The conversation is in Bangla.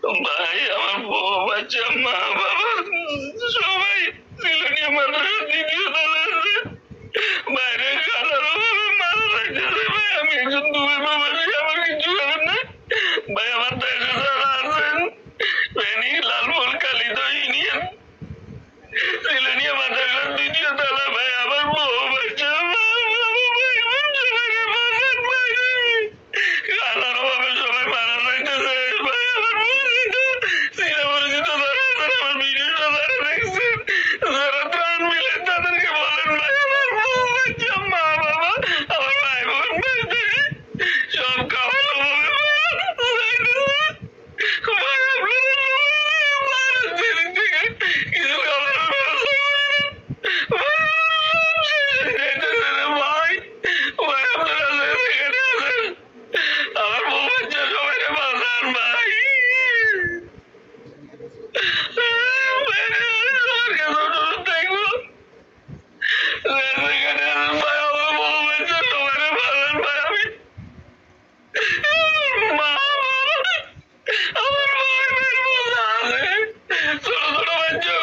ভাই আমার বউ বাচ্চা মা বাবা সবাই সিলোনিয়া মাদ্রাসার দ্বিতীয় তলা আছে। বাইরে খালার অভাবে মারা যাইতেছে ভাই। আমি একজন দুই প্রবাসী, আমার কিছু করেন না ভাই। আমার দেশে যারা আছেন ফেনী লালমোহন কালিদ ইউনিয়ন সিলোনিয়া মাদ্রাসার দ্বিতীয় তলা ভাই। আমার বউ বাচ্চা মা বাবা ভাই সবাইকে বাঁচান ভাই। খালার অভাবে সবাই মারা যাইতেছে ভাই। আমার পরিচিত চিরপরিচিত যারা আছেন, আমার ভিডিওটা যারা দেখছেন, যারা ত্রাণ মিলেন তাদেরকে বলেন ভাই আমার বউ বাচ্চা মা বাবা আমার ভাই বোন ভাই সব খাওয়ার অভাবে মারা যাইতেছে ভাই। আপনারা দিক থেকে কিছু খাবারের ব্যবস্থা করেন ভাই। সব শেষ হয়ে যাইতেছে রে ভাই। ভাই আপনারা যেখানে আছেন আমার বউ বাচ্চা সবাইকে বাঁচান ভাই। সবার কাছে অনুরোধ থাকবো, যেখানে আছেন ভাই আমার বউ বাচ্চা সবাইকে বাঁচান ভাই। আমি মা বাবা আমার ভাই বোন আছে, ছোট ছোট বাচ্চা